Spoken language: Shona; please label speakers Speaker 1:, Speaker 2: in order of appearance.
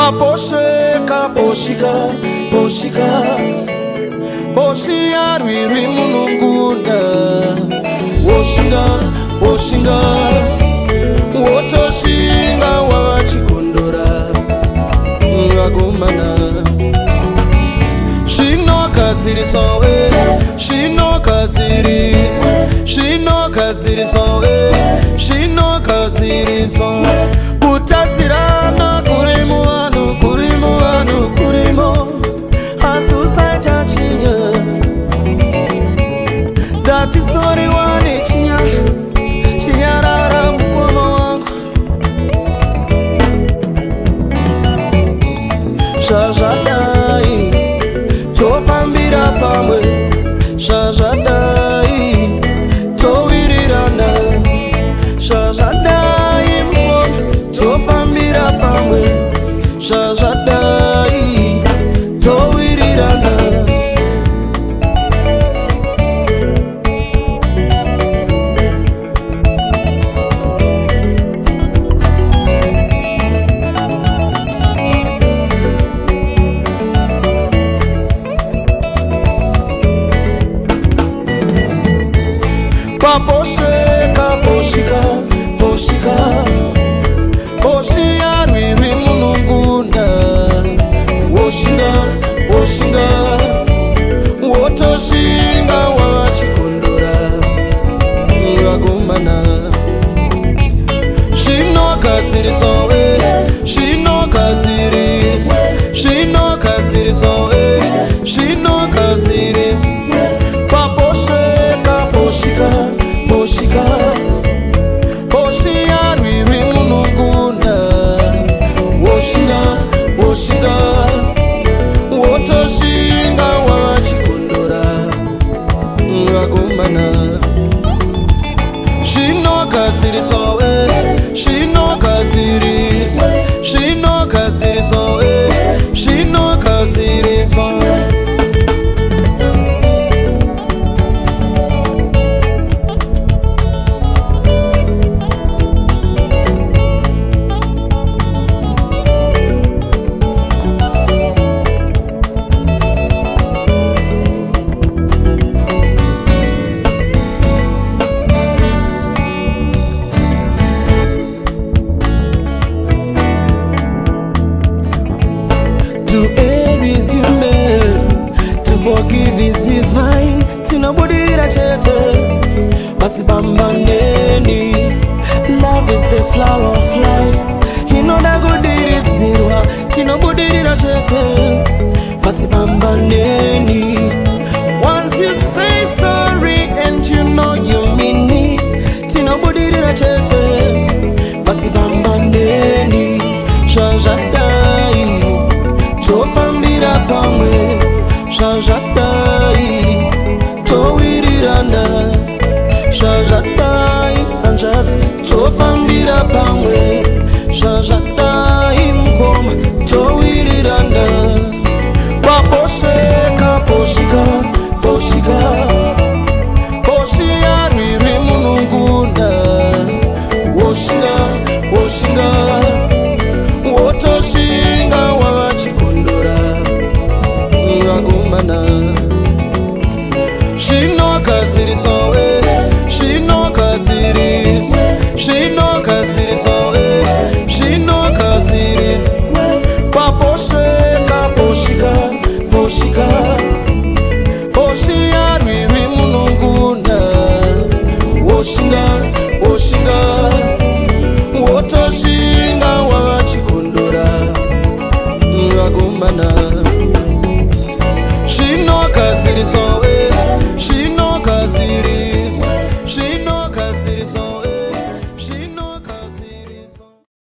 Speaker 1: Paposheka, poshika, poshika, poshia riri mununguna. Woshinga, woshinga, wotoshinga wachikondora. Ngagumana Shino kaziri sowe, shino kaziri sowe, shino kaziri sowe, shino kaziri sowe. Utazirana kurimu anu, kurimu anu, kurimu asusa chachinya. Dati sori wani chinya, chinyarara mkono wangu. Shajadai tofambira pamwe, shajadai towirirana, shajadai mkono tofambira pamwe, shajadai towirirana. Paposheka, poshika, poshika, poshia riri mununguna. Woshinga, woshinga, wotoshinga wachikondora. Ngagumana Shino kaziri sowe, shino kaziri sowe, shino kaziri sowe, shino kaziri sowe. Paposheka, poshika, poshika, poshia riri mununguna. Woshinga, woshinga, wotoshinga wachikondora. Ngagumana Shino kaziri sowe, shino kaziri sowe, shino kaziri sowe, shino kaziri sowe. To err is human, to forgive is divine. Tinabudira chete, basi bambaneni. Love is the flower of life. Hinoda gudiri zirwa, tinabudira chete, basi bambaneni. Once you say sorry and you know you mean it, tinabudira chete, basi bambaneni. Shajadai tofambira pamwe, shajadai towirirana, shajadai anjats tofambira pamwe, shajadai mkoma towirirana. Paposheka, poshika, poshika, poshia riri mununguna. Woshinga, woshinga, wotoshinga wachikondora. Ngagumana Shino kaziri sowe, shino kaziri sowe, shino kaziri sowe, shino kaziri sowe. Paposheka, poshika, poshika, poshia riri mununguna. Woshinga, woshinga, wotoshinga wachikondora. Ngagumana Shino kaziri sowe,